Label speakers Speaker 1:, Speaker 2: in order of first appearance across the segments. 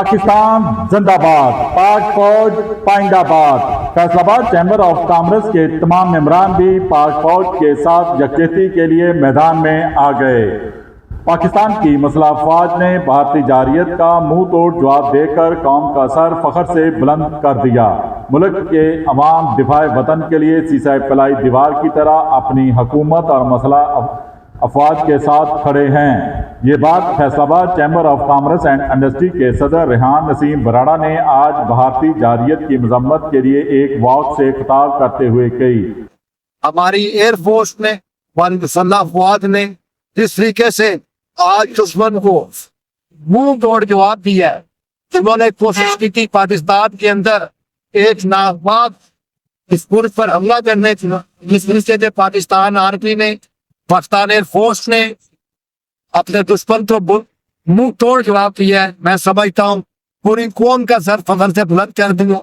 Speaker 1: पाकिस्तान जिंदाबाद, पाक फौज पाइंदाबाद। फैसलाबाद चैम्बर ऑफ कॉमर्स के तमाम मेंबरान भी पाक फौज के साथ यकजहती के लिए मैदान में आ गए। पाकिस्तान की मसला अफवाज ने भारतीय जारियत का मुंह तोड़ जवाब देकर कौम का सर फखर से बुलंद कर दिया। मुल्क के अवाम दिफाए वतन के लिए सीसाए फलाई दीवार की तरह अपनी हुकूमत और मसला अफवाज के साथ खड़े हैं। ये बात Faisalabad chamber of commerce and industry के सदर रेहान नसीम बराड़ा ने आज भारतीय जारियत की मजम्मत के लिए एक वॉक से खिताब करते हुए कही।
Speaker 2: हमारी एयरफोर्स ने, हमारी मुसल्लह अफवाज ने जिस तरीके से आज दुश्मन को मुंह तोड़ जवाब दिया, उन्होंने कोशिश की थी पाकिस्तान के अंदर एक नापाक इस मुल्क पर हमला करने की, जिस तरीके से पाकिस्तान आर्मी ने, पाकिस्तान एयरफोर्स ने अपने दुश्मन को मुंह तोड़ जवाब दिया है। मैं समझता हूँ पूरी कौम का सर फखर से बुलंद कर दूंगा।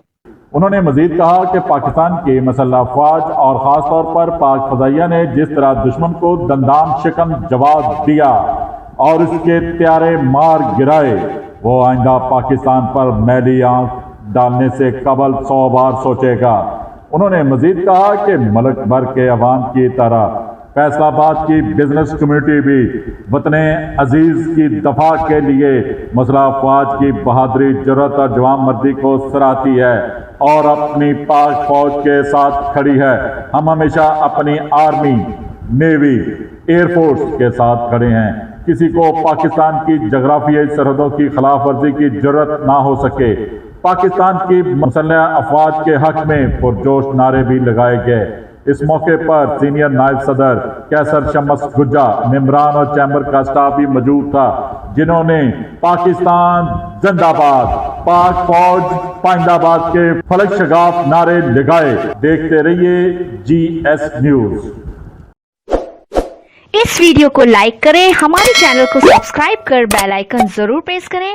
Speaker 1: उन्होंने मजीद कहा कि पाकिस्तान के मसल्लह अफवाज और ख़ास तौर पर पाक फजाइया ने जिस तरह दुश्मन को दंदाम शिकन जवाब दिया और इसके त्यारे मार गिराए, वो आइंदा पाकिस्तान पर मैली आंख डालने से कबल 100 बार सोचेगा। उन्होंने मजीद कहा कि मुल्क भर के अवाम की तरह फैसलाबाद की बिजनेस कम्युनिटी भी वतने अजीज की दफा के लिए मसला अफवाज की बहादुरी, जुर्रत और जवान मर्दी को सराहती है और अपनी पाक फौज के साथ खड़ी है। हम हमेशा अपनी आर्मी, नेवी, एयरफोर्स के साथ खड़े हैं। किसी को पाकिस्तान की जगराफियाई सरहदों की खिलाफ वर्जी की जरूरत ना हो सके। पाकिस्तान की मुसल्लह अफवाज के हक में पुरजोश नारे भी लगाए गए। इस मौके पर सीनियर नायब सदर कैसर शमस गुज्जा, मेंबरान और चैम्बर का स्टाफ भी मौजूद था, जिन्होंने पाकिस्तान जिंदाबाद, पाक फौज पाइंदाबाद के फलक शगाफ नारे लगाए। देखते रहिए GS न्यूज।
Speaker 3: इस वीडियो को लाइक करें, हमारे चैनल को सब्सक्राइब कर बेल आइकन जरूर प्रेस करें